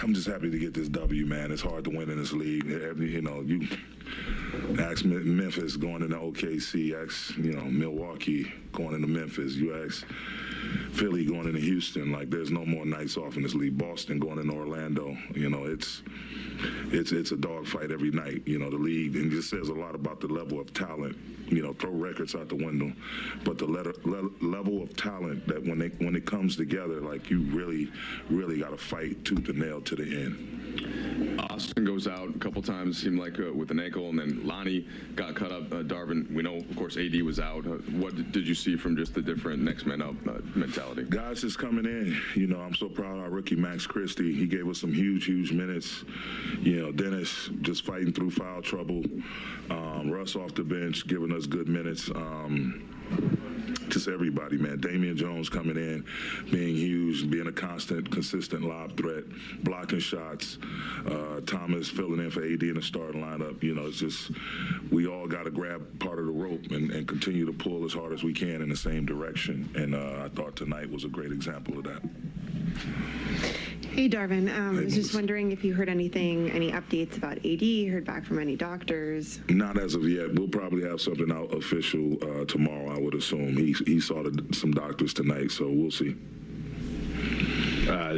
I'm just happy to get this W, man. It's hard to win in this league. You know, you ask Memphis going into OKC, ask, you know, Milwaukee going into Memphis, you ask Philly going into Houston. Like, there's no more nights off in this league. Boston going into Orlando, you know, it's a dogfight every night, you know, the league. And it just says a lot about the level of talent. You know, throw records out the window, but the level of talent that when it comes together, like, you really got to fight tooth and nail to the end. Austin goes out a couple times, seemed like with an ankle, and then Lonnie got cut up. Darvin, we know, of course, AD was out. What did you see from just the different next man up mentality? Guys just coming in. You know, I'm so proud of our rookie, Max Christie. He gave us some huge minutes. You know, Dennis just fighting through foul trouble. Russ off the bench giving us good minutes. Just everybody, man. Damian Jones coming in, being huge, being a consistent lob threat, blocking shots. Thomas filling in for AD in the starting lineup. You know, it's just, we all got to grab part of the rope and continue to pull as hard as we can in the same direction. And I thought tonight was a great example of that. Hey, Darvin. I was just wondering if you heard any updates about AD, heard back from any doctors? Not as of yet. We'll probably have something out official tomorrow, I would assume. He saw some doctors tonight, so we'll see.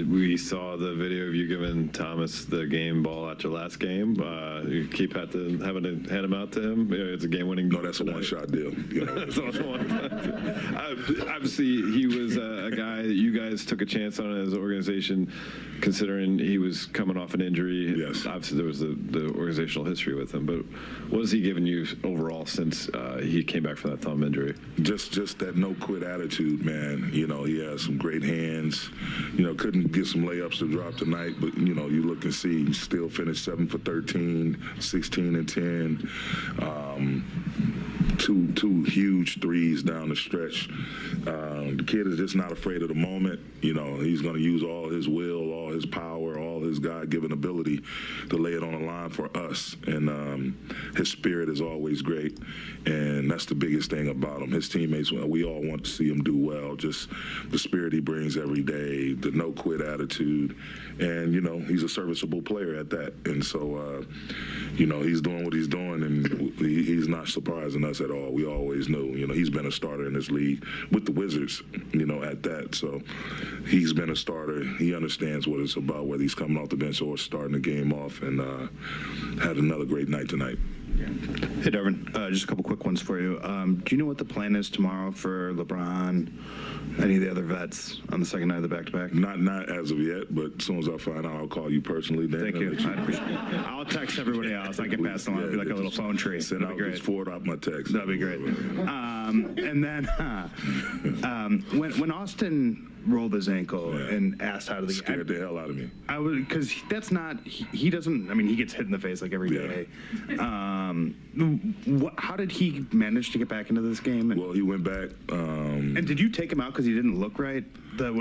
We saw the video of you giving Thomas the game ball at your last game. You keep having to hand him out to him. It's a game-winning. No, that's tonight. A one-shot deal. You know. That's also one. Obviously, he was a guy that you guys took a chance on as an organization, considering he was coming off an injury. Yes. Obviously, there was the organizational history with him. But what has he given you overall since he came back from that thumb injury? Just that no-quit attitude, man. You know, he has some great hands. You know, couldn't get some layups to drop tonight, but, you know, you look and see he still finished 7 for 13, 16 and 10. Two huge threes down the stretch. The kid is just not afraid of the moment. You know, he's going to use all his will, all his power, all his God-given ability to lay it on the line for us. And his spirit is always great, and that's the biggest thing about him. His teammates, we all want to see him do well. Just the spirit he brings every day, the no-quit attitude, and, you know, he's a serviceable player at that. And so, you know, he's doing what he's doing, and he's not surprising us at all. We always knew. You know, he's been a starter in this league with the Wizards, you know, at that. So he's been a starter. He understands what it's about, whether he's coming off the bench or starting the game off, and had another great night tonight. Hey, Darvin, just a couple quick ones for you. Do you know what the plan is tomorrow for LeBron, any of the other vets on the second night of the back-to-back? Not as of yet, but as soon as I find out, I'll call you personally. Dan. Thank you. I appreciate it. I'll text everybody else. I can pass them on. It'll be like a little phone tree. Send out, just forward out my text. That'd be great. And then when Austin rolled his ankle and asked how to the scared the hell out of me. I was, because that's not, he doesn't, I mean, he gets hit in the face like every day. How did he manage to get back into this game? Well, he went back. And did you take him out because he didn't look right?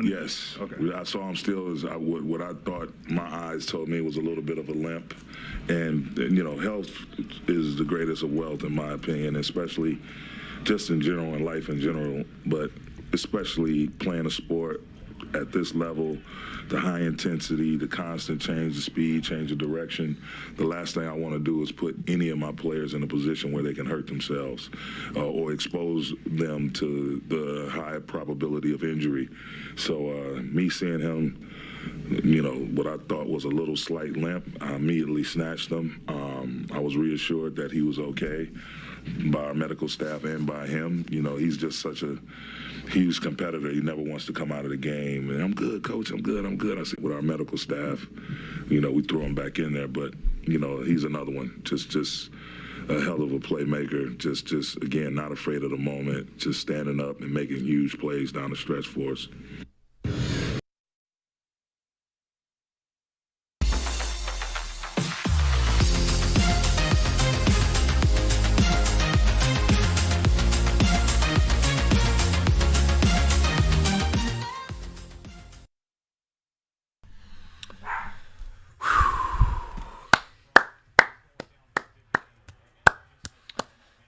Yes. Okay. I saw him still as what I thought my eyes told me was a little bit of a limp. And you know, health is the greatest of wealth, in my opinion, especially just in general, in life in general, but especially playing a sport at this level, the high intensity, the constant change, the speed, change of direction. The last thing I want to do is put any of my players in a position where they can hurt themselves or expose them to the high probability of injury. So me seeing him, you know, what I thought was a little slight limp, I immediately snatched him. I was reassured that he was okay by our medical staff and by him. You know, he's just such a huge competitor. He never wants to come out of the game. And I'm good, coach, I'm good. I said, with our medical staff, you know, we threw him back in there. But, you know, he's another one. Just a hell of a playmaker. Just again, not afraid of the moment. Just standing up and making huge plays down the stretch for us.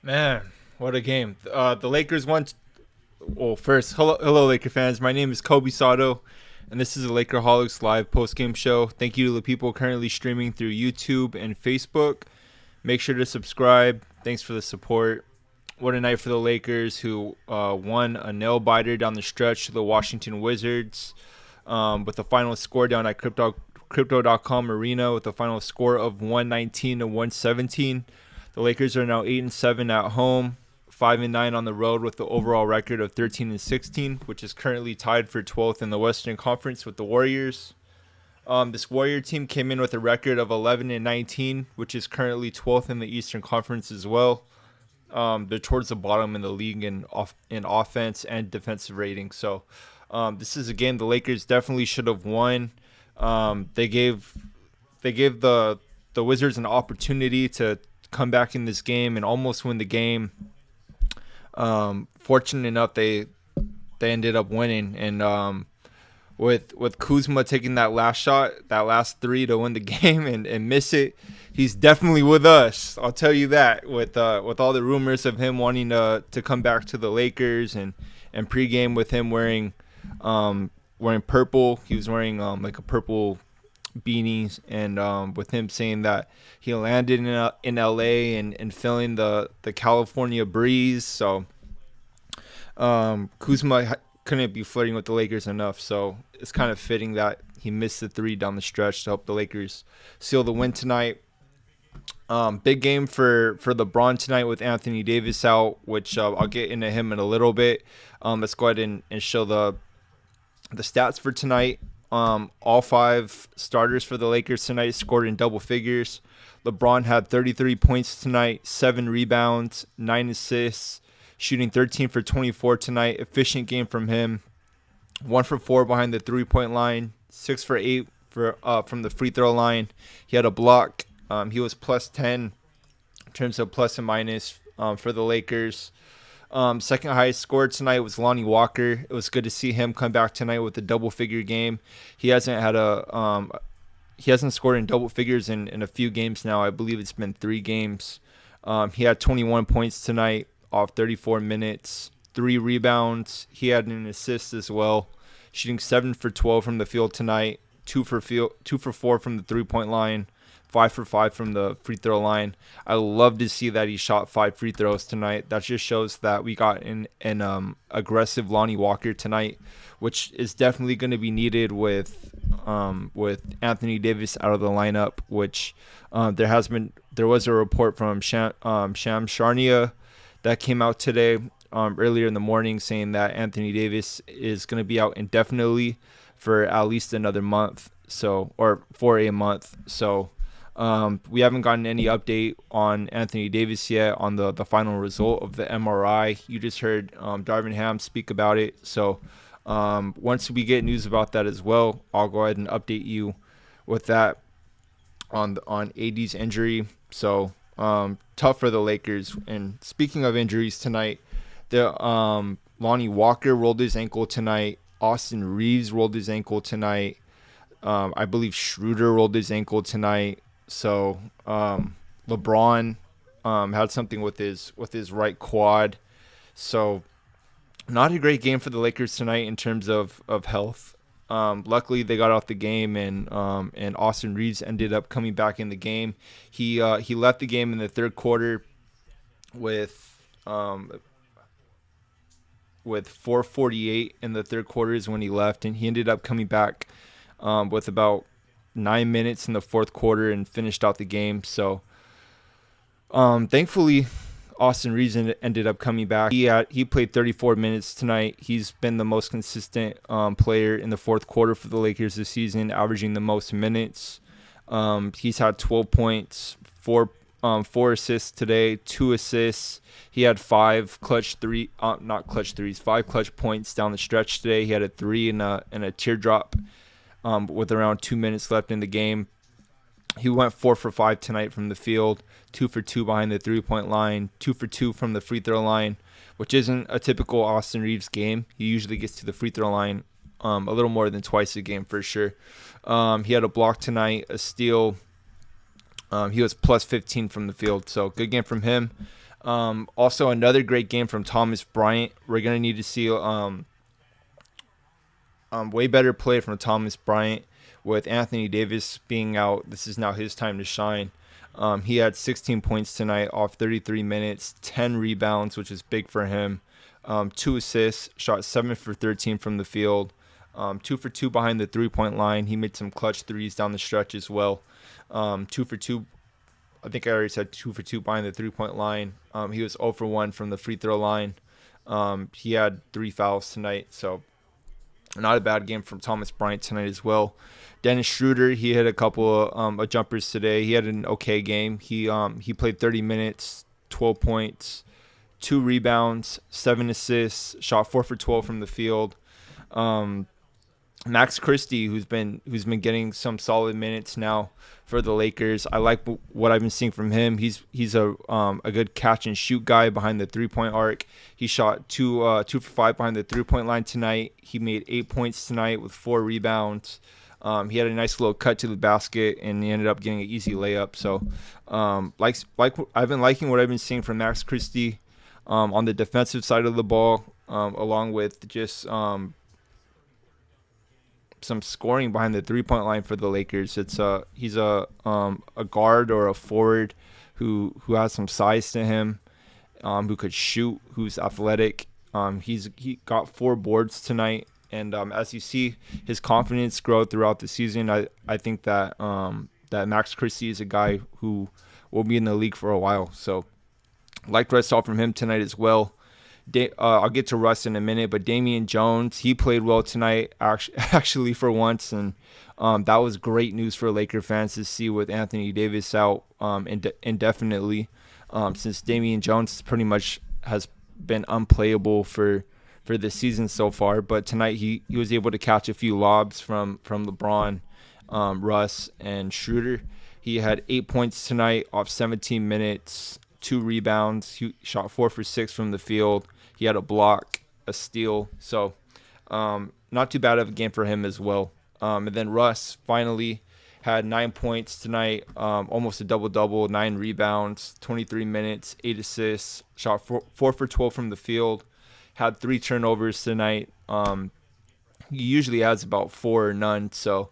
Man, what a game. The Lakers won. Well, first, hello, Laker fans. My name is Kobe Sato, and this is the Laker Holics live post-game show. Thank you to the people currently streaming through YouTube and Facebook. Make sure to subscribe. Thanks for the support. What a night for the Lakers, who won a nail-biter down the stretch to the Washington Wizards with the final score down at Crypto.com Arena with a final score of 119-117. The Lakers are now 8-7 at home, 5-9 on the road with the overall record of 13-16, which is currently tied for 12th in the Western Conference with the Warriors. This Warrior team came in with a record of 11-19, which is currently 12th in the Eastern Conference as well. They're towards the bottom in the league in offense and defensive rating. So this is a game the Lakers definitely should have won. They gave the Wizards an opportunity to come back in this game and almost win the game. Fortunate enough, they ended up winning, and with Kuzma taking that last shot, that last three to win the game and miss it, he's definitely with us. I'll tell you that. With all the rumors of him wanting to come back to the Lakers and pregame with him wearing purple, he was wearing like a purple beanies, and with him saying that he landed in LA and feeling the California breeze. So Kuzma couldn't be flirting with the Lakers enough, so it's kind of fitting that he missed the three down the stretch to help the Lakers seal the win tonight. Big game for LeBron tonight with Anthony Davis out, which I'll get into him in a little bit. Let's go ahead and show the stats for tonight. All five starters for the Lakers tonight scored in double figures. LeBron had 33 points tonight, 7 rebounds, 9 assists, shooting 13 for 24 tonight. Efficient game from him. 1 for 4 behind the three-point line, 6 for 8 from the free throw line. He had a block. He was plus 10 in terms of plus and minus for the Lakers. Second highest scorer tonight was Lonnie Walker. It was good to see him come back tonight with a double-figure game. He hasn't scored in double figures in a few games now. I believe it's been 3 games. He had 21 points tonight off 34 minutes, 3 rebounds. He had an assist as well, shooting 7 for 12 from the field tonight, 2 for 4 from the three-point line, 5 for 5 from the free throw line. I love to see that he shot 5 free throws tonight. That just shows that we got an aggressive Lonnie Walker tonight, which is definitely going to be needed with Anthony Davis out of the lineup. Which there was a report from Sham Charania that came out today earlier in the morning saying that Anthony Davis is going to be out indefinitely for at least another month. Or for a month. So. We haven't gotten any update on Anthony Davis yet on the final result of the MRI. You just heard Darvin Ham speak about it. So once we get news about that as well, I'll go ahead and update you with that on AD's injury. So tough for the Lakers. And speaking of injuries tonight, Lonnie Walker rolled his ankle tonight. Austin Reeves rolled his ankle tonight. I believe Schroeder rolled his ankle tonight. So LeBron had something with his right quad. So not a great game for the Lakers tonight in terms of health. Luckily they got out the game, and Austin Reeves ended up coming back in the game. He left the game in the third quarter with 4:48 in the third quarter is when he left, and he ended up coming back with about 9 minutes in the fourth quarter and finished out the game. So thankfully Austin Reeves ended up coming back. He played 34 minutes tonight. He's been the most consistent player in the fourth quarter for the Lakers this season, averaging the most minutes. He's had 12 points, 4 assists today, 2 assists. He had 5 clutch points down the stretch today. He had a 3 and a teardrop with around 2 minutes left in the game. He went 4 for 5 tonight from the field, 2 for 2 behind the three-point line, 2 for 2 from the free throw line, which isn't a typical Austin Reeves game. He usually gets to the free throw line a little more than twice a game for sure. He had a block tonight, a steal. He was plus 15 from the field, so good game from him. Also, another great game from Thomas Bryant. We're going to need to see way better play from Thomas Bryant. With Anthony Davis being out, this is now his time to shine. He had 16 points tonight off 33 minutes, 10 rebounds, which is big for him. 2 assists, shot 7 for 13 from the field. 2 for 2 behind the three-point line. He made some clutch threes down the stretch as well. 2 for 2. I think I already said 2 for 2 behind the three-point line. He was 0 for 1 from the free throw line. He had 3 fouls tonight, so not a bad game from Thomas Bryant tonight as well. Dennis Schroeder, he hit a couple of jumpers today. He had an okay game. He played 30 minutes, 12 points, 2 rebounds, 7 assists, shot 4 for 12 from the field. Max Christie, who's been getting some solid minutes now for the Lakers. I like what I've been seeing from him. He's a good catch and shoot guy behind the 3-point arc. He shot 2 for 5 behind the 3-point line tonight. He made 8 points tonight with 4 rebounds. He had a nice little cut to the basket, and he ended up getting an easy layup. So, like I've been liking what I've been seeing from Max Christie on the defensive side of the ball, along with just some scoring behind the 3-point line for the Lakers. He's a guard or a forward who has some size to him, who could shoot, who's athletic. He got 4 boards tonight. And as you see his confidence grow throughout the season, I think that that Max Christie is a guy who will be in the league for a while. So liked what I saw from him tonight as well. I'll get to Russ in a minute, but Damian Jones, he played well tonight, actually for once. And that was great news for Laker fans to see with Anthony Davis out indefinitely, since Damian Jones pretty much has been unplayable for the season so far. But tonight he was able to catch a few lobs from LeBron, Russ, and Schroeder. He had 8 points tonight off 17 minutes, 2 rebounds. He shot 4 for 6 from the field. He had a block, a steal. So not too bad of a game for him as well. And then Russ finally had 9 points tonight, almost a double-double, 9 rebounds, 23 minutes, 8 assists, shot 4 for 12 from the field. Had 3 turnovers tonight. He usually has about 4 or none, so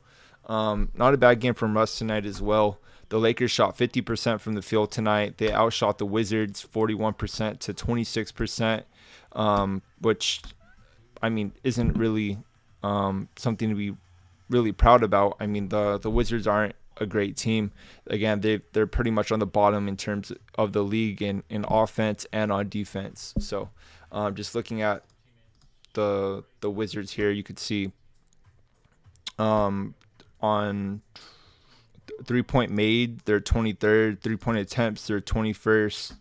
not a bad game from Russ tonight as well. The Lakers shot 50% from the field tonight. They outshot the Wizards 41% to 26%, which, I mean, isn't really something to be really proud about. I mean, the Wizards aren't a great team. Again, they're pretty much on the bottom in terms of the league in offense and on defense. So just looking at the Wizards here, you could see on 3-point made, they're 23rd. 3-point attempts, they're 21st.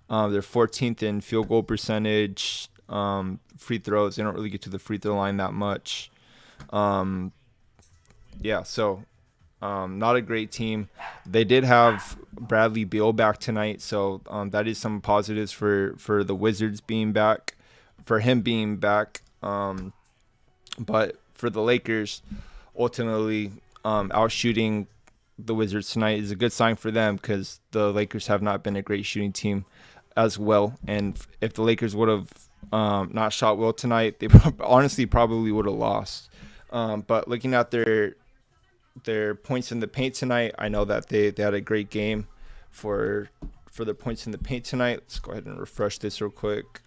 They're 14th in field goal percentage. Free throws, they don't really get to the free throw line that much. So not a great team. They did have Bradley Beal back tonight, so that is some positives for the Wizards being back, for him being back. But for the Lakers, ultimately outshooting the Wizards tonight is a good sign for them, because the Lakers have not been a great shooting team as well. And if the Lakers would have not shot well tonight, they honestly probably would have lost. But looking at their points in the paint tonight, I know that they had a great game for their points in the paint tonight. Let's go ahead and refresh this real quick.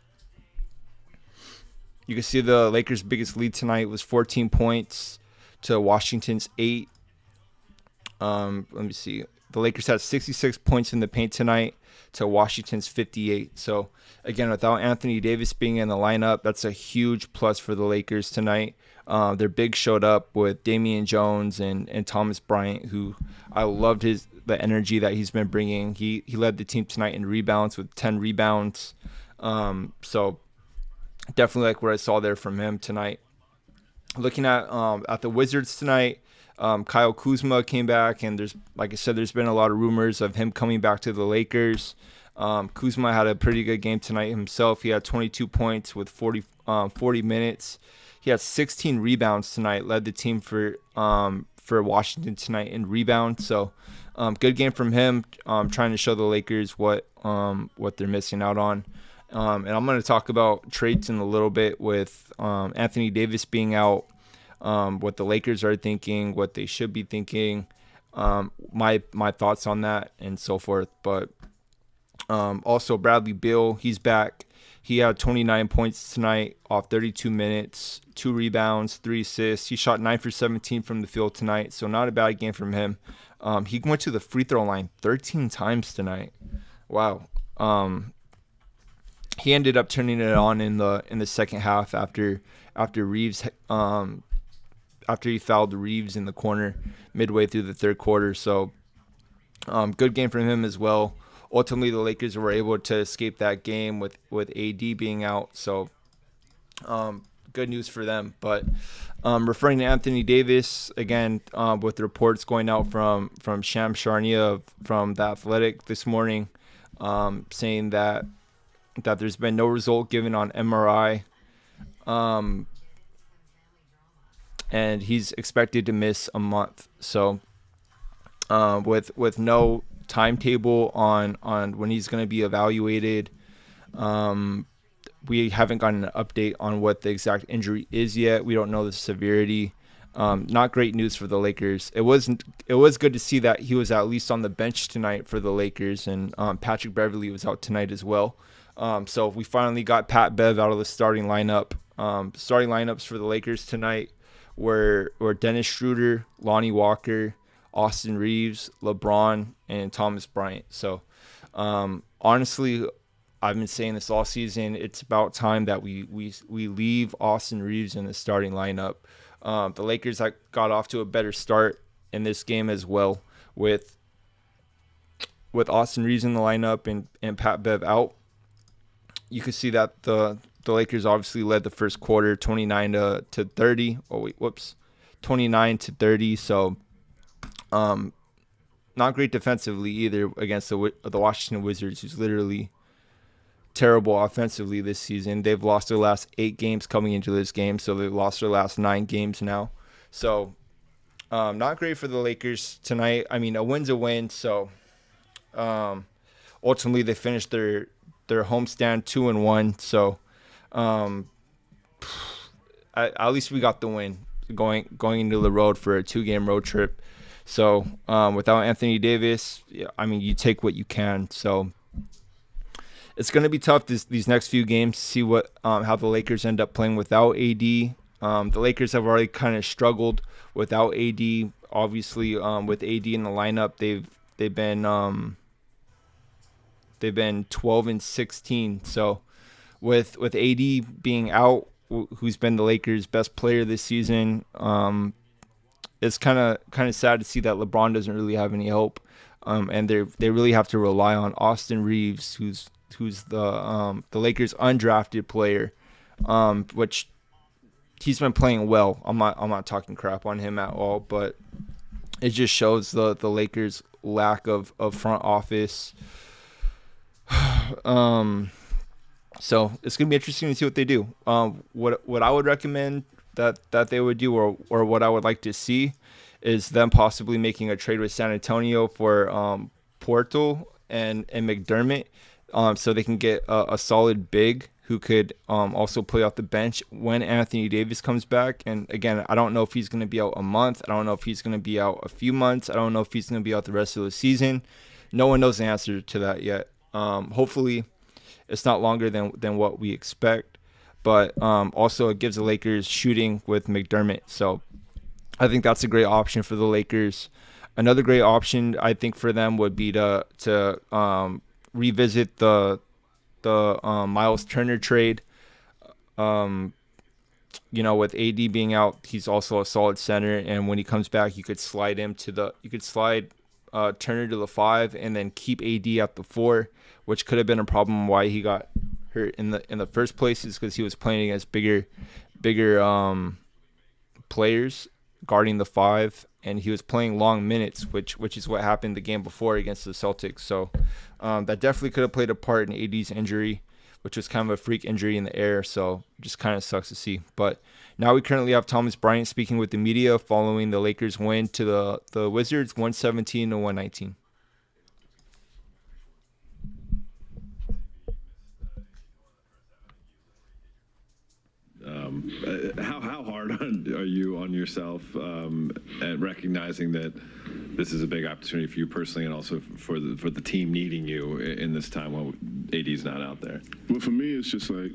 You can see the Lakers' biggest lead tonight was 14 points to Washington's 8. Let me see. The Lakers had 66 points in the paint tonight to Washington's 58. So, again, without Anthony Davis being in the lineup, that's a huge plus for the Lakers tonight. Their big showed up with Damian Jones and Thomas Bryant, who I loved the energy that he's been bringing. He led the team tonight in rebounds with 10 rebounds. So definitely like what I saw there from him tonight. Looking at the Wizards tonight, Kyle Kuzma came back, and like I said, there's been a lot of rumors of him coming back to the Lakers. Kuzma had a pretty good game tonight himself. He had 22 points with 40 minutes. He had 16 rebounds tonight, led the team for Washington tonight in rebounds. So good game from him, trying to show the Lakers what they're missing out on. And I'm going to talk about trades in a little bit with Anthony Davis being out. what the Lakers are thinking, what they should be thinking, my thoughts on that, and so forth. But also Bradley Beal, he's back. He had 29 points tonight off 32 minutes, 2 rebounds, 3 assists. He shot 9 for 17 from the field tonight, so not a bad game from him. He went to the free throw line 13 times tonight. Wow. He ended up turning it on in the second half after Reeves after he fouled Reeves in the corner midway through the third quarter. So good game from him as well. Ultimately, the Lakers were able to escape that game with AD being out. So good news for them. But referring to Anthony Davis, again, with the reports going out from Sham Charania from The Athletic this morning, saying that there's been no result given on MRI. And he's expected to miss a month. So with no timetable on when he's going to be evaluated, we haven't gotten an update on what the exact injury is yet. We don't know the severity. Not great news for the Lakers. It was good to see that he was at least on the bench tonight for the Lakers, and Patrick Beverley was out tonight as well. So we finally got Pat Bev out of the starting lineup. Starting lineups for the Lakers tonight were Dennis Schroeder, Lonnie Walker, Austin Reeves, LeBron, and Thomas Bryant. So honestly, I've been saying this all season. It's about time that we leave Austin Reeves in the starting lineup. The Lakers got off to a better start in this game as well with Austin Reeves in the lineup and Pat Bev out. You could see that the Lakers obviously led the first quarter 29 to 30. 29 to 30. So not great defensively either against the Washington Wizards, who's literally terrible offensively this season. They've lost their last 8 games coming into this game, so they've lost their last 9 games now. So not great for the Lakers tonight. I mean, a win's a win. So ultimately they finished their homestand 2-1. So at least we got the win going into the road for a 2-game road trip. So without Anthony Davis, I mean, you take what you can. So it's going to be tough these next few games to see what how the Lakers end up playing without AD. The Lakers have already kind of struggled without AD. Obviously, with AD in the lineup, they've been 12-16. So with AD being out, who's been the Lakers' best player this season, it's kind of sad to see that LeBron doesn't really have any help, and they really have to rely on Austin Reeves, who's the Lakers' undrafted player, which he's been playing well. I'm not talking crap on him at all, but it just shows the Lakers' lack of front office. So it's gonna be interesting to see what they do. What I would recommend that they would do, or what I would like to see, is them possibly making a trade with San Antonio for Portal and McDermott, so they can get a solid big who could also play off the bench when Anthony Davis comes back. And again, I don't know if he's going to be out a month. I don't know if he's going to be out a few months. I don't know if he's going to be out the rest of the season. No one knows the answer to that yet. Hopefully it's not longer than what we expect. But also it gives the Lakers shooting with McDermott. So I think that's a great option for the Lakers. Another great option I think for them would be to revisit the Miles Turner trade. With AD being out, he's also a solid center, and when he comes back, you could slide Turner to the 5 and then keep AD at the 4, which could have been a problem why he got hurt in the first place, is because he was playing against bigger players guarding the 5, and he was playing long minutes, which is what happened the game before against the Celtics. So that definitely could have played a part in AD's injury, which was kind of a freak injury in the air. So just kind of sucks to see. But now we currently have Thomas Bryant speaking with the media following the Lakers win to the Wizards 117-119. How hard are you on yourself and recognizing that this is a big opportunity for you personally and also for the team needing you in this time when AD's not out there? Well, for me, it's just like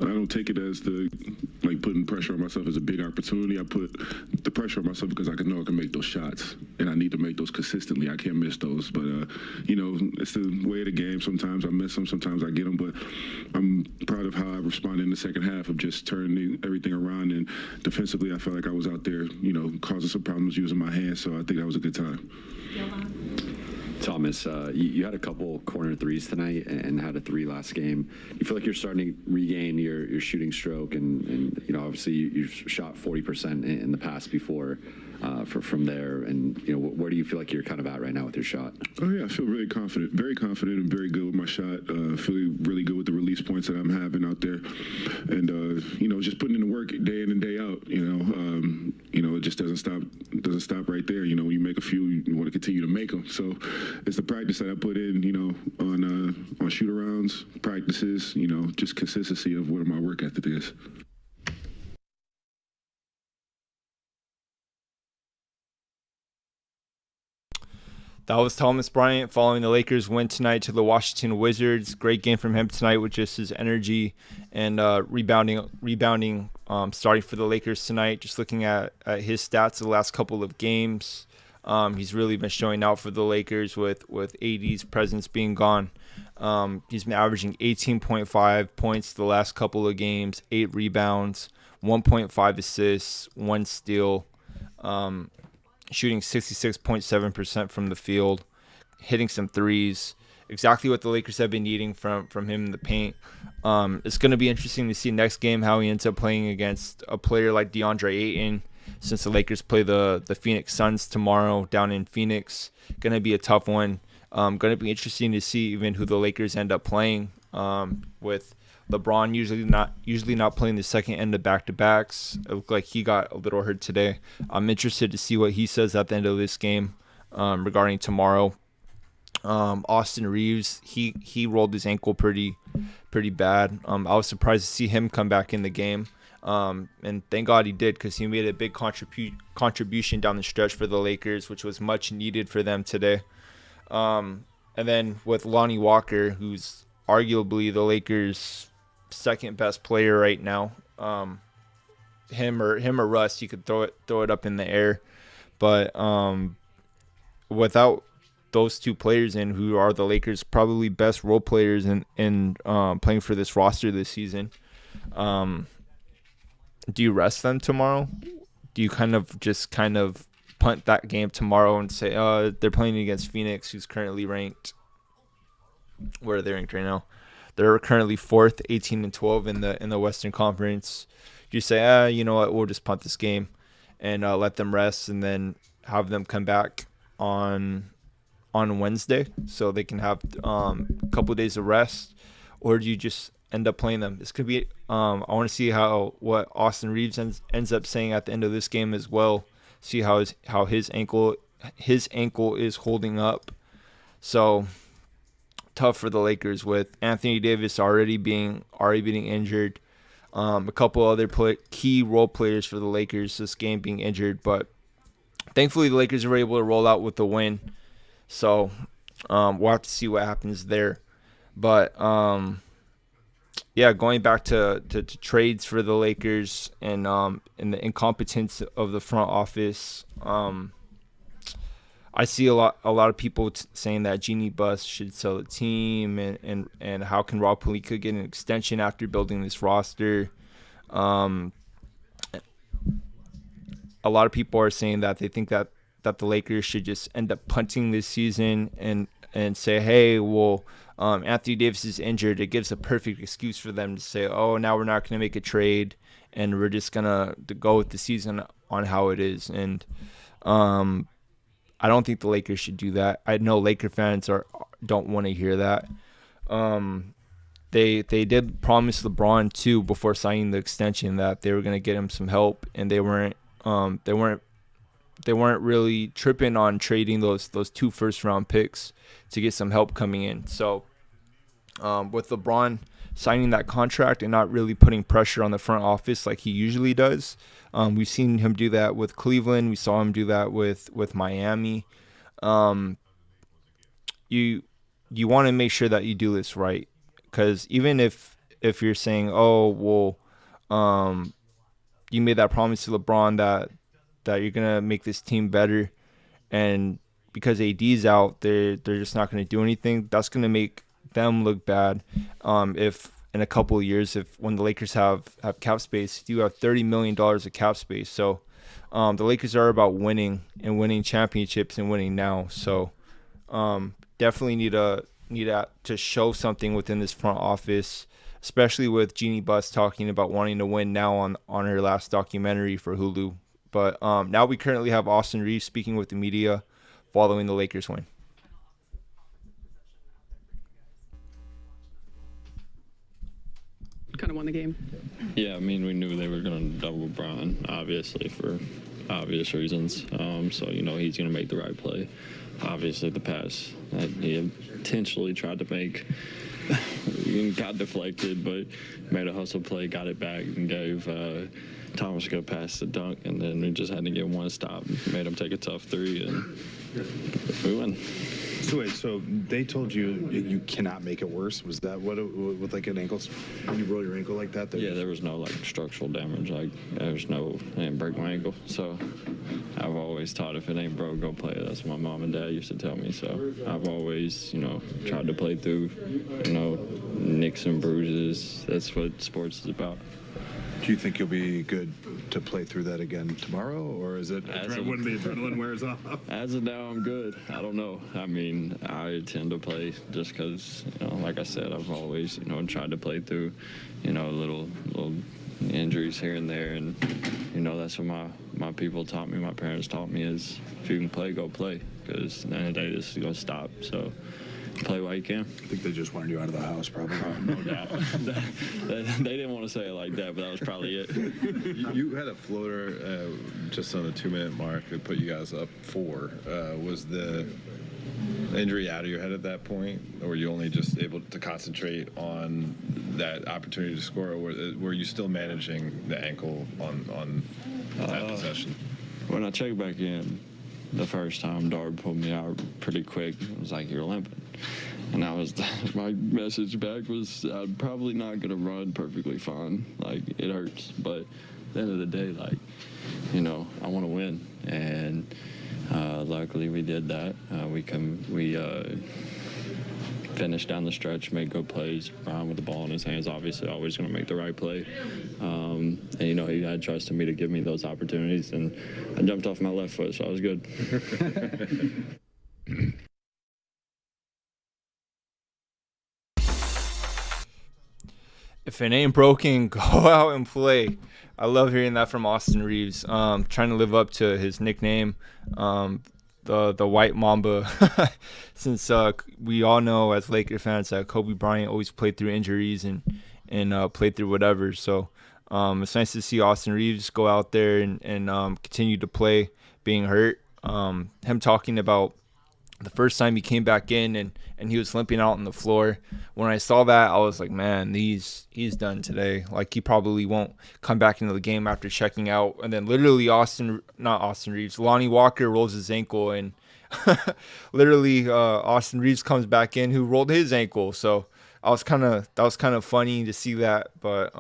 I don't take it as putting pressure on myself as a big opportunity. I put the pressure on myself because I know I can make those shots, and I need to make those consistently. I can't miss those. But it's the way of the game. Sometimes I miss them, sometimes I get them. But I'm proud of how I responded in the second half of just turning everything around. And defensively, I felt like I was out there, causing some problems using my hands. So I think that was a good time. Thomas, you had a couple corner threes tonight and had a 3 last game. You feel like you're starting to regain your shooting stroke, and obviously you've shot 40% in the past before from there. And where do you feel like you're kind of at right now with your shot? Oh yeah, I feel really confident, and very good with my shot. Feeling really good with the release points that I'm having out there, and just putting in the work day in and day out. It just doesn't stop right there. When you make a few, you want to continue to make them. So it's the practice that I put in, on shoot arounds, practices, just consistency of what my work ethic is. That was Thomas Bryant following the Lakers' win tonight to the Washington Wizards. Great game from him tonight with just his energy and rebounding starting for the Lakers tonight. Just looking at his stats the last couple of games, he's really been showing out for the Lakers with AD's presence being gone. He's been averaging 18.5 points the last couple of games, 8 rebounds, 1.5 assists, 1 steal. Shooting 66.7% from the field, hitting some threes. Exactly what the Lakers have been needing from him in the paint. It's going to be interesting to see next game how he ends up playing against a player like DeAndre Ayton, since the Lakers play the Phoenix Suns tomorrow down in Phoenix. Going to be a tough one. Going to be interesting to see even who the Lakers end up playing with LeBron usually not playing the second end of back-to-backs. It looked like he got a little hurt today. I'm interested to see what he says at the end of this game regarding tomorrow. Austin Reeves, he rolled his ankle pretty bad. I was surprised to see him come back in the game. And thank God he did, because he made a big contribution down the stretch for the Lakers, which was much needed for them today. And then with Lonnie Walker, who's arguably the Lakers' second best player right now. Him or Russ, you could throw it up in the air, but without those two players in, who are the Lakers' probably best role players in playing for this roster this season, do you rest them tomorrow? Do you kind of punt that game tomorrow and say, they're playing against Phoenix, who's currently ranked? Where are they ranked right now? They're currently 4th, 18-12 in the Western Conference. You say, you know what, we'll just punt this game and let them rest, and then have them come back on Wednesday so they can have a couple of days of rest? Or do you just end up playing them? This could be. I want to see what Austin Reeves ends up saying at the end of this game as well. See how his ankle is holding up. So tough for the Lakers with Anthony Davis already being injured. A couple other key role players for the Lakers this game being injured, but thankfully the Lakers were able to roll out with the win. So we'll have to see what happens there. But going back to trades for the Lakers and the incompetence of the front office. I see a lot of people saying that Jeannie Buss should sell the team, and how can Rob Pelinka get an extension after building this roster? A lot of people are saying that they think that the Lakers should just end up punting this season and say, hey, well, Anthony Davis is injured. It gives a perfect excuse for them to say, oh, now we're not going to make a trade, and we're just going to go with the season on how it is. And I don't think the Lakers should do that. I know Laker fans don't want to hear that. They did promise LeBron too before signing the extension that they were going to get him some help, and they weren't really tripping on trading those 2 first-round picks to get some help coming in. So with LeBron signing that contract and not really putting pressure on the front office like he usually does. We've seen him do that with Cleveland. We saw him do that with Miami. You want to make sure that you do this right, because even if you're saying, oh well, you made that promise to LeBron that you're gonna make this team better, and because AD's out, they're just not gonna do anything. That's gonna make them look bad. If in a couple of years, if when the Lakers have cap space, you have $30 million of cap space. So the Lakers are about winning and winning championships and winning now. So definitely need to show something within this front office, especially with Jeannie Buss talking about wanting to win now on her last documentary for Hulu. But now we currently have Austin Reeves speaking with the media following the Lakers win. Kind of won the game. Yeah, I mean, we knew they were going to double LeBron, obviously, for obvious reasons. So, he's going to make the right play. Obviously, the pass that he intentionally tried to make got deflected, but made a hustle play, got it back, and gave Thomas a good pass to dunk, and then we just had to get one stop, made him take a tough three, and we win. So wait, so they told you cannot make it worse? Was that what with like an ankle, when you roll your ankle like that? Yeah, there was no structural damage. I didn't break my ankle. So I've always taught, if it ain't broke, go play. That's what my mom and dad used to tell me. So I've always, tried to play through, nicks and bruises. That's what sports is about. Do you think you'll be good to play through that again tomorrow, or is it when the adrenaline wears off? As of now, I'm good. I don't know. I mean, I tend to play just because, like I said, I've always, tried to play through, little injuries here and there, and that's what my people taught me. My parents taught me is, if you can play, go play, because at the end of the day, this is gonna stop. So. Play while you can. I think they just wanted you out of the house, probably. No doubt. They didn't want to say it like that, but that was probably it. You had a floater just on the 2-minute mark that put you guys up 4. Was the injury out of your head at that point, or were you only just able to concentrate on that opportunity to score, or were you still managing the ankle on that possession? When I checked back in, the first time Darb pulled me out pretty quick, it was like, you're limping. And my message back was, I'm probably not going to run perfectly fine. Like, it hurts. But at the end of the day, I want to win. And luckily we did that. We finished down the stretch, made good plays. Brian with the ball in his hands, obviously always going to make the right play. And, he had trust in me to give me those opportunities. And I jumped off my left foot, so I was good. If it ain't broken, go out and play. I love hearing that from Austin Reeves. Trying to live up to his nickname, the White Mamba, since we all know as Laker fans that Kobe Bryant always played through injuries and played through whatever. So it's nice to see Austin Reeves go out there and continue to play, being hurt. Him talking about the first time he came back in and he was limping out on the floor. When I saw that, I was like, man, he's done today. Like, he probably won't come back into the game after checking out. And then literally Lonnie Walker rolls his ankle, and literally Austin Reeves comes back in, who rolled his ankle. So that was kind of funny to see that. But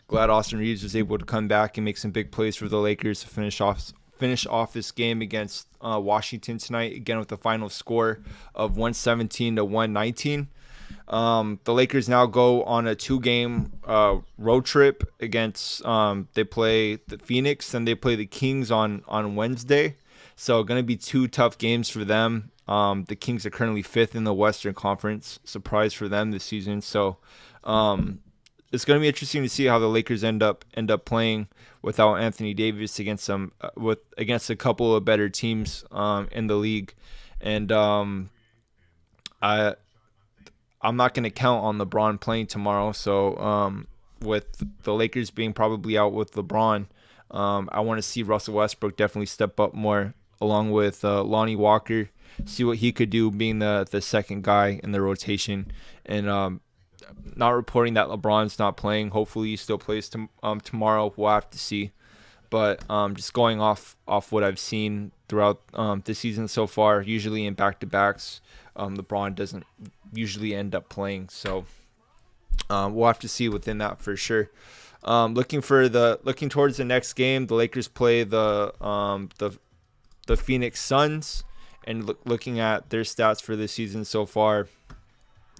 glad Austin Reeves was able to come back and make some big plays for the Lakers to finish off this game against Washington tonight, again with the final score of 117-119. The Lakers now go on a 2-game road trip against they play the Phoenix and they play the Kings on Wednesday. So going to be 2 tough games for them. The Kings are currently 5th in the Western Conference. Surprise for them this season. So it's going to be interesting to see how the Lakers end up playing without Anthony Davis against a couple of better teams in the league. And I'm not going to count on LeBron playing tomorrow. So with the Lakers being probably out with LeBron, I want to see Russell Westbrook definitely step up more, along with Lonnie Walker see what he could do being the second guy in the rotation. And not reporting that LeBron's not playing. Hopefully he still plays tomorrow. We'll have to see. But just going off what I've seen throughout the season so far, usually in back-to-backs, LeBron doesn't usually end up playing. So we'll have to see within that for sure. Looking towards the next game, the Lakers play the Phoenix Suns, and looking at their stats for this season so far,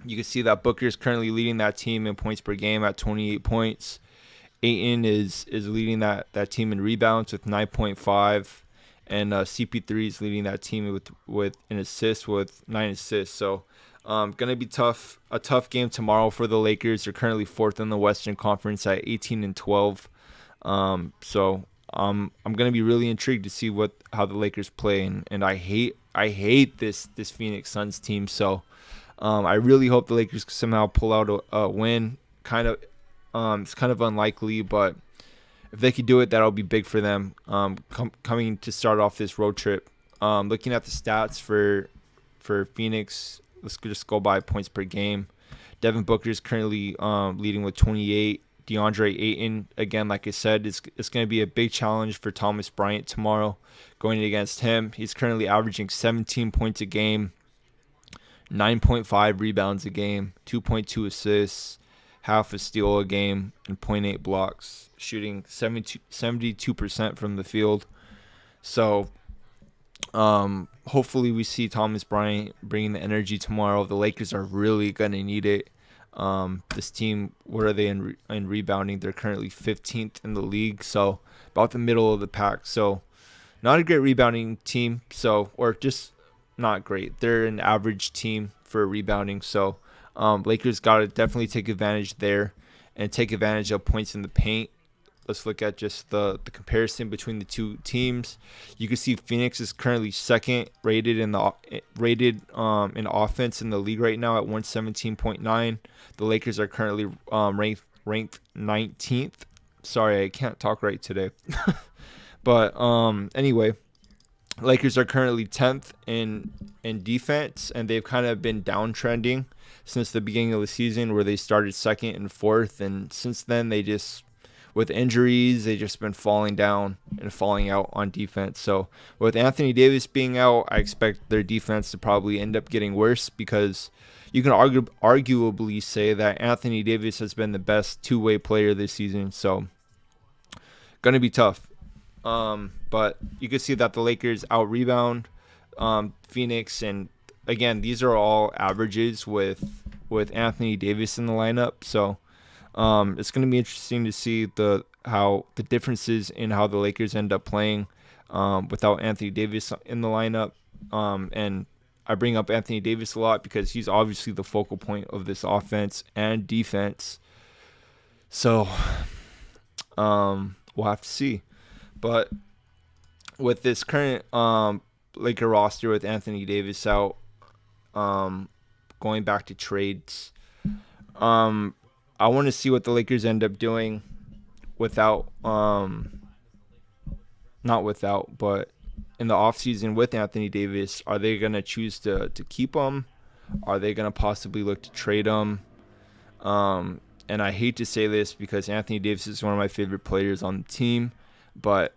you can see that Booker is currently leading that team in points per game at 28 points. Ayton is leading that team in rebounds with 9.5, and CP3 is leading that team with an assist with 9 assists. So gonna be a tough game tomorrow for the Lakers. They're currently 4th in the Western Conference at 18-12. So I'm gonna be really intrigued to see how the Lakers play, and I hate this Phoenix Suns team. So I really hope the Lakers somehow pull out a win. It's kind of unlikely, but if they could do it, that'll be big for them. Coming to start off this road trip. Looking at the stats for Phoenix, let's just go by points per game. Devin Booker is currently leading with 28. DeAndre Ayton, again, like I said, it's going to be a big challenge for Thomas Bryant tomorrow going against him. He's currently averaging 17 points a game, 9.5 rebounds a game, 2.2 assists, half a steal a game, and 0.8 blocks, shooting 72% from the field. So hopefully we see Thomas Bryant bringing the energy tomorrow. The Lakers are really going to need it. This team, what are they in rebounding? They're currently 15th in the league, so about the middle of the pack. So not a great rebounding team, or just not great. They're an average team for rebounding. So Lakers got to definitely take advantage there and take advantage of points in the paint. Let's look at just the comparison between the two teams. You can see Phoenix is currently second rated in offense in the league right now at 117.9. The Lakers are currently ranked 19th. Sorry, I can't talk right today. But anyway, Lakers are currently 10th in defense, and they've kind of been downtrending since the beginning of the season, where they started 2nd and 4th, and since then with injuries, they've just been falling down and falling out on defense. So with Anthony Davis being out, I expect their defense to probably end up getting worse, because you can arguably say that Anthony Davis has been the best two-way player this season. So going to be tough. But you can see that the Lakers out-rebound Phoenix, and again, these are all averages with Anthony Davis in the lineup. So it's going to be interesting to see how the differences in how the Lakers end up playing without Anthony Davis in the lineup. And I bring up Anthony Davis a lot because he's obviously the focal point of this offense and defense. So we'll have to see. But with this current Laker roster with Anthony Davis out, going back to trades, I want to see what the Lakers end up doing but in the offseason with Anthony Davis. Are they going to choose to keep him? Are they going to possibly look to trade him? And I hate to say this because Anthony Davis is one of my favorite players on the team, but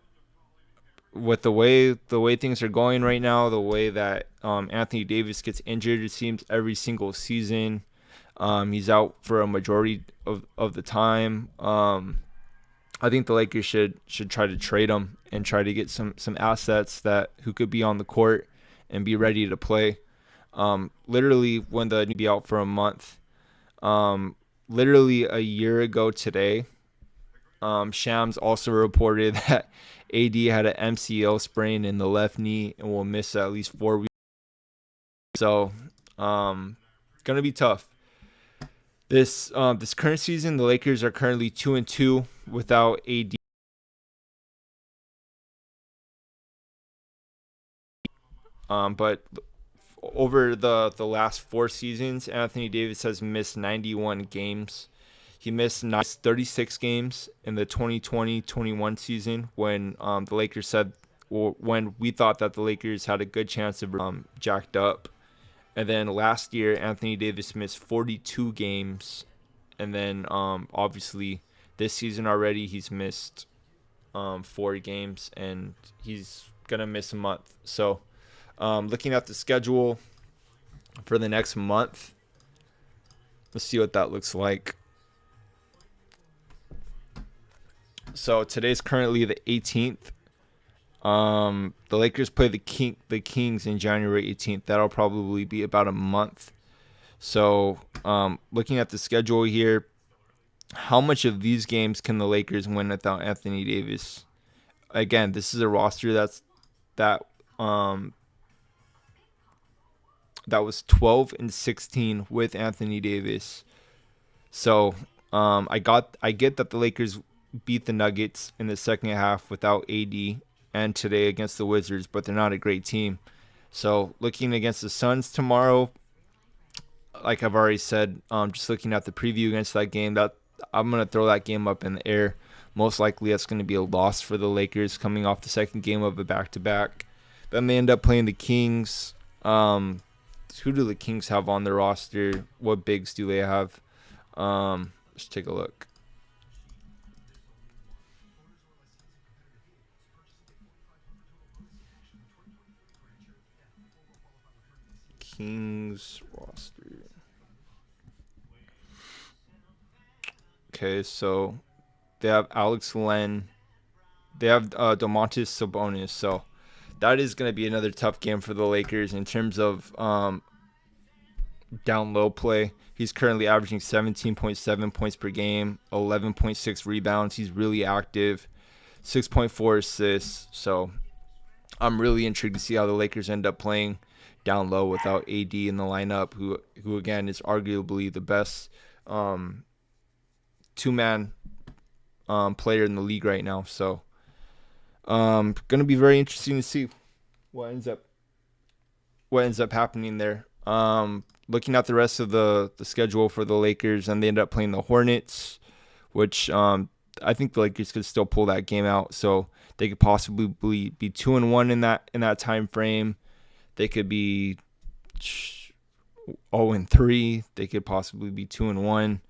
with the way things are going right now, the way that Anthony Davis gets injured, it seems every single season, he's out for a majority of the time. I think the Lakers should try to trade him and try to get some assets who could be on the court and be ready to play. Literally, when be out for a month. Literally a year ago today, Shams also reported that AD had an MCL sprain in the left knee and will miss at least 4 weeks. So, gonna be tough. This current season, the Lakers are currently 2-2 without AD. But over the last 4 seasons, Anthony Davis has missed 91 games. He missed 36 games in the 2020-21 season when the Lakers said when we thought that the Lakers had a good chance of jacked up. And then last year, Anthony Davis missed 42 games. And then obviously this season already, he's missed 4 games, and he's going to miss a month. So looking at the schedule for the next month, let's see what that looks like. So today's currently the 18th. The Lakers play the Kings in January 18th. That'll probably be about a month. So looking at the schedule here, how much of these games can the Lakers win without Anthony Davis? Again, this is a roster that was 12-16 with Anthony Davis. So I get that the Lakers beat the Nuggets in the second half without AD, and today against the Wizards, but they're not a great team. So looking against the Suns tomorrow, like I've already said, just looking at the preview against that game, that I'm going to throw that game up in the air. Most likely that's going to be a loss for the Lakers coming off the second game of a back-to-back. Then they end up playing the Kings. Who do the Kings have on their roster? What bigs do they have? Let's take a look. Kings roster. Okay, so they have Alex Len. They have Domantas Sabonis. So that is going to be another tough game for the Lakers in terms of down low play. He's currently averaging 17.7 points per game, 11.6 rebounds. He's really active, 6.4 assists. So I'm really intrigued to see how the Lakers end up playing down low without AD in the lineup, who again is arguably the best two-man player in the league right now. So going to be very interesting to see what ends up happening there. Looking at the rest of the schedule for the Lakers, and they end up playing the Hornets, which I think the Lakers could still pull that game out. So they could possibly be 2-1 in that time frame. They could be 0-3. They could possibly be 2-1.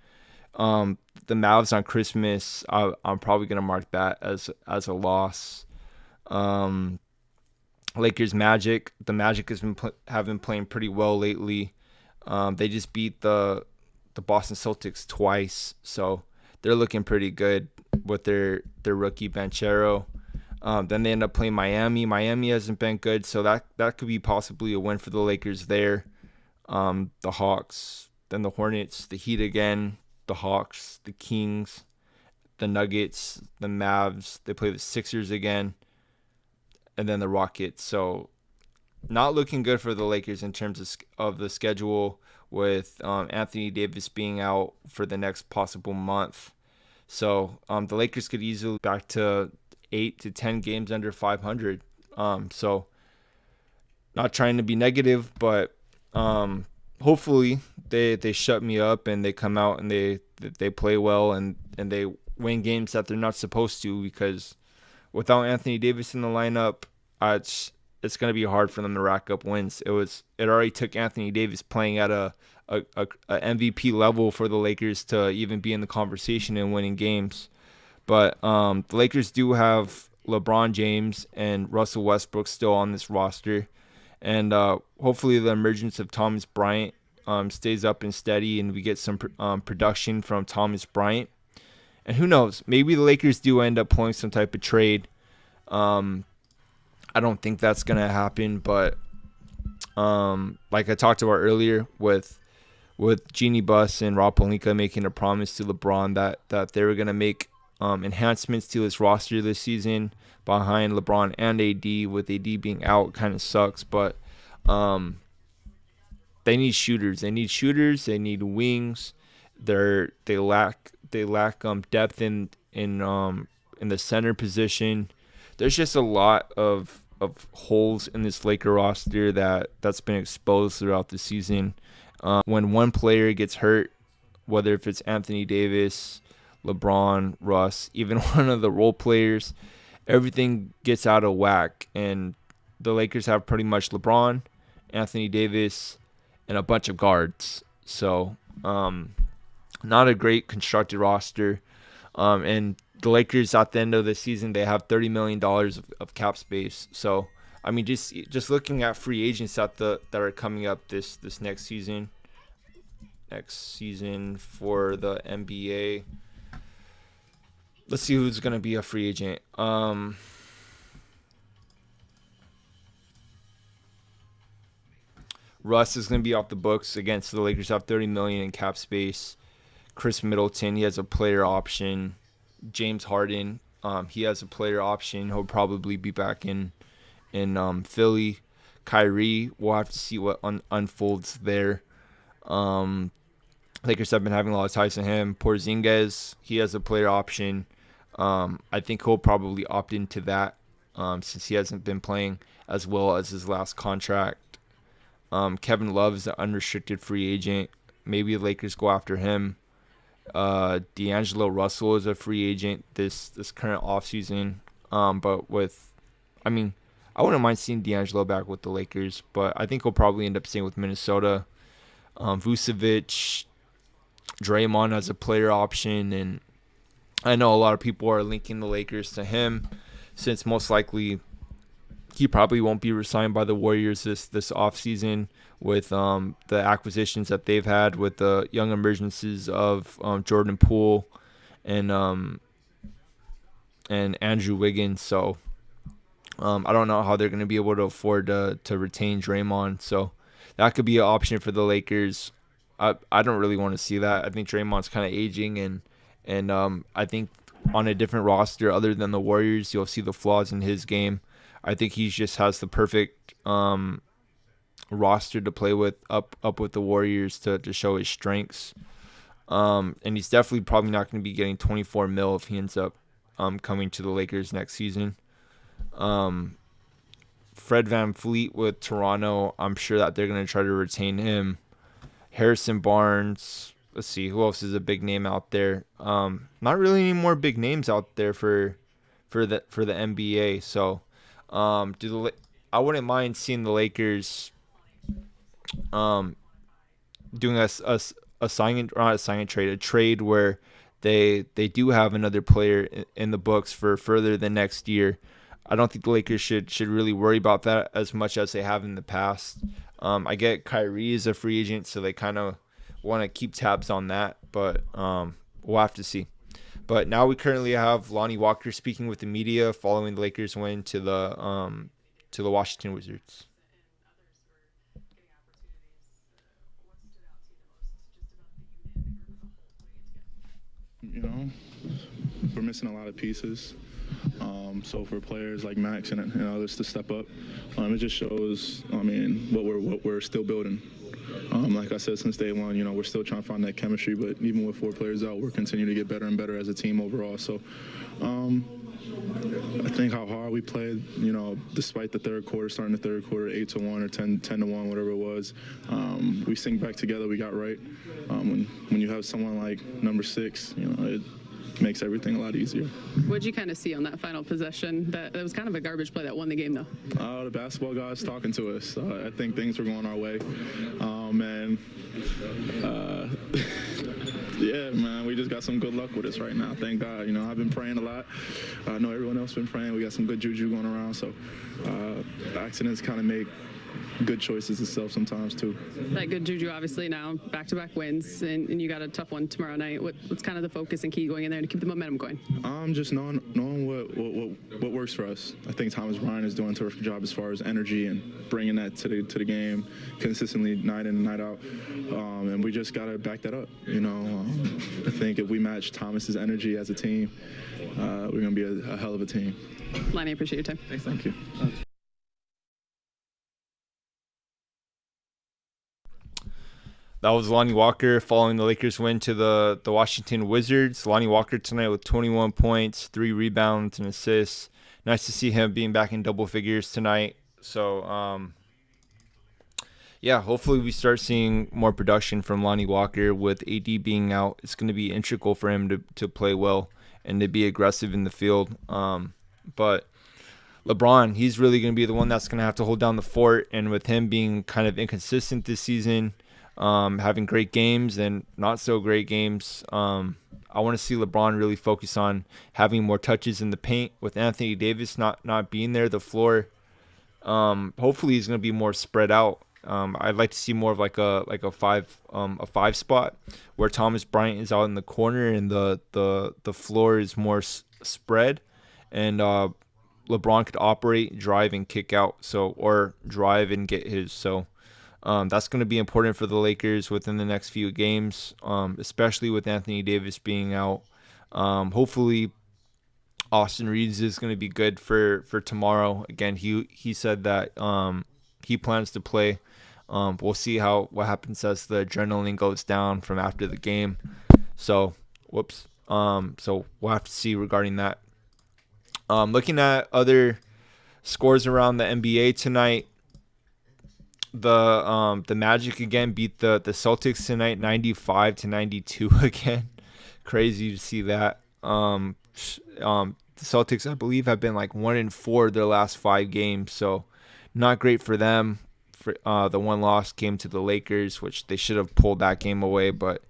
The Mavs on Christmas, I'm probably gonna mark that as a loss. Lakers Magic. The Magic have been playing pretty well lately. They just beat the Boston Celtics twice, so they're looking pretty good with their rookie Banchero. Then they end up playing Miami. Miami hasn't been good, so that could be possibly a win for the Lakers there. The Hawks, then the Hornets, the Heat again, the Hawks, the Kings, the Nuggets, the Mavs. They play the Sixers again, and then the Rockets. So not looking good for the Lakers in terms of the schedule, with Anthony Davis being out for the next possible month. So the Lakers could easily back to 8 to 10 games under 500. So not trying to be negative, but hopefully they shut me up and they come out and they play well and they win games that they're not supposed to, because without Anthony Davis in the lineup, it's going to be hard for them to rack up wins. It already took Anthony Davis playing at a MVP level for the Lakers to even be in the conversation and winning games. But the Lakers do have LeBron James and Russell Westbrook still on this roster. And hopefully the emergence of Thomas Bryant stays up and steady, and we get some production from Thomas Bryant. And who knows, maybe the Lakers do end up pulling some type of trade. I don't think that's going to happen, but like I talked about earlier with Jeannie Buss and Rob Pelinka making a promise to LeBron that they were going to make enhancements to his roster this season behind LeBron and AD, with AD being out kind of sucks, but they need shooters. They need wings. They lack depth in the center position. There's just a lot of holes in this Laker roster that's been exposed throughout the season. When one player gets hurt, whether if it's Anthony Davis, LeBron, Russ, even one of the role players, everything gets out of whack. And the Lakers have pretty much LeBron, Anthony Davis, and a bunch of guards. So not a great constructed roster. And the Lakers at the end of the season, they have $30 million of cap space. So, I mean, just looking at free agents that are coming up this next season for the NBA. Let's see who's going to be a free agent. Russ is going to be off the books. Again, so the Lakers have $30 million in cap space. Chris Middleton, he has a player option. James Harden, he has a player option. He'll probably be back in Philly. Kyrie, we'll have to see what unfolds there. Lakers have been having a lot of ties to him. Porzingis, he has a player option. I think he'll probably opt into that since he hasn't been playing as well as his last contract. Kevin Love is an unrestricted free agent. Maybe the Lakers go after him. D'Angelo Russell is a free agent this current offseason. I wouldn't mind seeing D'Angelo back with the Lakers, but I think he'll probably end up staying with Minnesota. Vucevic, Draymond has a player option, and I know a lot of people are linking the Lakers to him, since most likely he probably won't be re-signed by the Warriors this offseason with the acquisitions that they've had with the young emergencies of Jordan Poole and Andrew Wiggins. So I don't know how they're going to be able to afford to retain Draymond. So that could be an option for the Lakers. I don't really want to see that. I think Draymond's kind of aging, and I think on a different roster other than the Warriors, you'll see the flaws in his game. I think he just has the perfect roster to play with up with the Warriors to show his strengths. And he's definitely probably not going to be getting $24 million if he ends up coming to the Lakers next season. Fred VanVleet with Toronto, I'm sure that they're going to try to retain him. Harrison Barnes, let's see, who else is a big name out there? Not really any more big names out there for the NBA. So I wouldn't mind seeing the Lakers doing a trade where they do have another player in the books for further than next year. I don't think the Lakers should really worry about that as much as they have in the past. I get Kyrie is a free agent, so they kind of want to keep tabs on that, but we'll have to see. But now we currently have Lonnie Walker speaking with the media following the Lakers' win to the Washington Wizards. You know, we're missing a lot of pieces. So for players like Max and others to step up, it just shows, what we're still building. Like I said, since day one, we're still trying to find that chemistry, but even with 4 players out, we're continuing to get better and better as a team overall. So I think how hard we played, despite the third quarter, starting the third quarter 8-1 or 10-1, whatever it was, we synced back together, we got right. When you have someone like number 6, it makes everything a lot easier. What did you kind of see on that final possession? That was kind of a garbage play that won the game, though. The basketball guys talking to us. I think things were going our way. Yeah, man, we just got some good luck with us right now. Thank God. I've been praying a lot. I know everyone else been praying. We got some good juju going around. So accidents kind of make good choices itself sometimes too. That good juju, obviously now back-to-back wins, and you got a tough one tomorrow night. What's kind of the focus and key going in there to keep the momentum going? Just knowing what works for us. I think Thomas Bryant is doing a terrific job as far as energy and bringing that to the game consistently night in and night out. And we just gotta back that up. I think if we match Thomas's energy as a team, we're gonna be a hell of a team. Lonnie, I appreciate your time. Thanks. Thank you. That was Lonnie Walker following the Lakers' win to the Washington Wizards. Lonnie Walker tonight with 21 points, 3 rebounds, and assists. Nice to see him being back in double figures tonight. So, hopefully we start seeing more production from Lonnie Walker. With AD being out, it's going to be integral for him to play well and to be aggressive in the field. But LeBron, he's really going to be the one that's going to have to hold down the fort. And with him being kind of inconsistent this season, having great games and not so great games, I want to see LeBron really focus on having more touches in the paint. With Anthony Davis not being there, the floor, hopefully he's going to be more spread out. I'd like to see more of like a five spot where Thomas Bryant is out in the corner and the floor is more spread, and LeBron could operate, drive, and kick out. Or drive and get his. So that's going to be important for the Lakers within the next few games, especially with Anthony Davis being out. Hopefully, Austin Reeves is going to be good for tomorrow. Again, he said that he plans to play. We'll see what happens as the adrenaline goes down from after the game. So we'll have to see regarding that. Looking at other scores around the NBA tonight, the Magic again beat the Celtics tonight, 95-92 again. Crazy to see that. The Celtics, I believe, have been like 1-4 their last 5 games, so not great for them. The one loss came to the Lakers, which they should have pulled that game away, but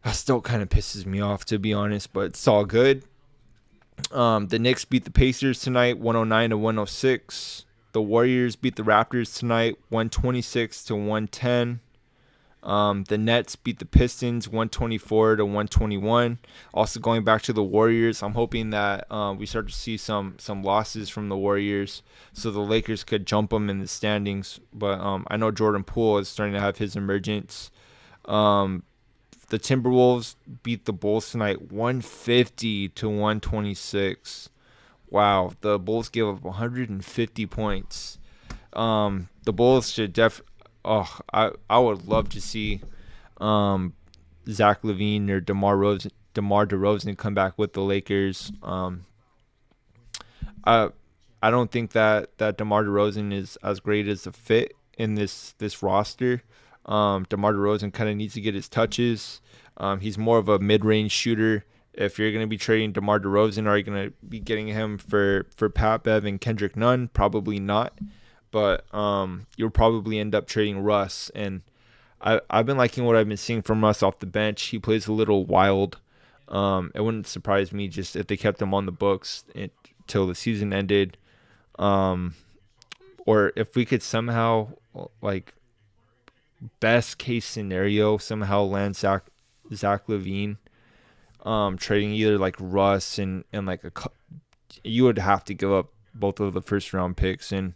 that still kind of pisses me off, to be honest, but it's all good. The Knicks beat the Pacers tonight, 109-106. The Warriors beat the Raptors tonight, 126-110. The Nets beat the Pistons, 124-121. Also going back to the Warriors, I'm hoping that we start to see some losses from the Warriors, so the Lakers could jump them in the standings. But I know Jordan Poole is starting to have his emergence. The Timberwolves beat the Bulls tonight, 150-126. Wow, the Bulls gave up 150 points. The Bulls should I would love to see Zach LaVine or DeMar DeRozan come back with the Lakers. I don't think that DeMar DeRozan is as great as a fit in this roster. DeMar DeRozan kind of needs to get his touches. He's more of a mid-range shooter. If you're going to be trading DeMar DeRozan, are you going to be getting him for Pat Bev and Kendrick Nunn? Probably not. But you'll probably end up trading Russ. And I've been liking what I've been seeing from Russ off the bench. He plays a little wild. It wouldn't surprise me just if they kept him on the books until the season ended. Or if we could somehow, like, best case scenario, somehow land Zach LaVine, trading either like Russ and like you would have to give up both of the first round picks, and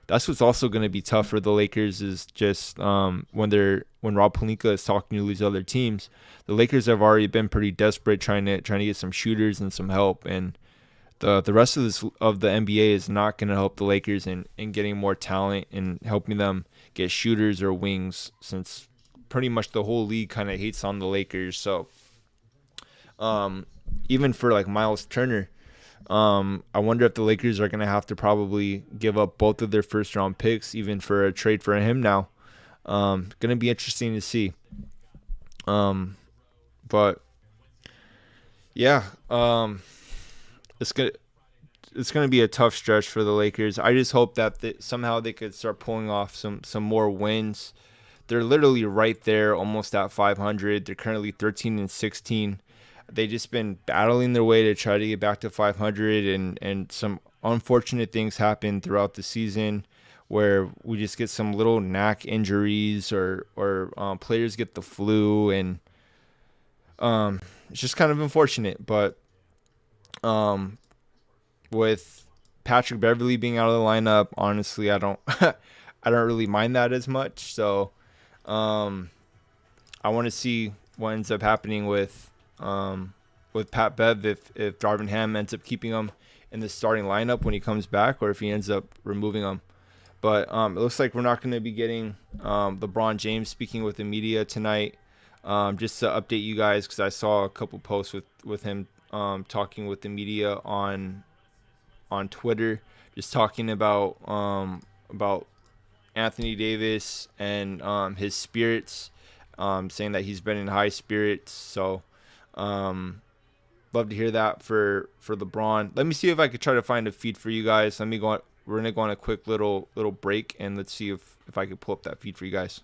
that's what's also going to be tough for the Lakers is just when Rob Pelinka is talking to these other teams, the Lakers have already been pretty desperate trying to get some shooters and some help, and the rest of the NBA is not going to help the Lakers in getting more talent and helping them get shooters or wings, since pretty much the whole league kind of hates on the Lakers. So even for like Miles Turner, I wonder if the Lakers are going to have to probably give up both of their first round picks even for a trade for him now. Going to be interesting to see. But yeah, it's going to be a tough stretch for the Lakers. I just hope that somehow they could start pulling off some more wins. They're literally right there, almost at 500. They're currently 13-16. They just been battling their way to try to get back to 500, and some unfortunate things happen throughout the season where we just get some little knack injuries or players get the flu, and it's just kind of unfortunate. But with Patrick Beverley being out of the lineup, honestly, I don't really mind that as much. So I want to see what ends up happening with Pat Bev if Darvin Ham ends up keeping him in the starting lineup when he comes back, or if he ends up removing him. But it looks like we're not going to be getting LeBron James speaking with the media tonight. Just to update you guys, because I saw a couple posts with him talking with the media on Twitter, just talking about Anthony Davis and his spirits, saying that he's been in high spirits. So Love to hear that for LeBron. Let me see if I could try to find a feed for you guys. Let me go. We're gonna go on a quick little break, and let's see if I could pull up that feed for you guys.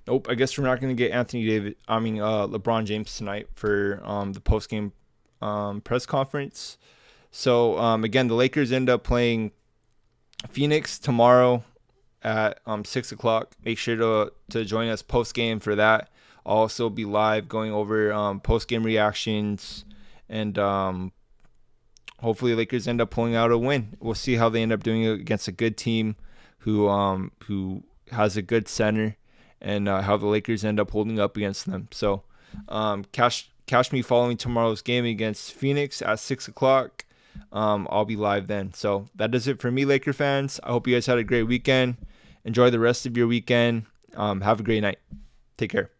Nope. I guess we're not going to get LeBron James tonight for the post game press conference. So again, the Lakers end up playing Phoenix tomorrow at 6:00. Make sure to join us post game for that. I'll also be live going over post game reactions, and hopefully Lakers end up pulling out a win. We'll see how they end up doing against a good team who has a good center, and how the Lakers end up holding up against them. So catch me following tomorrow's game against Phoenix at 6:00. I'll be live then. So that does it for me, Laker fans. I hope you guys had a great weekend. Enjoy the rest of your weekend. Have a great night. Take care.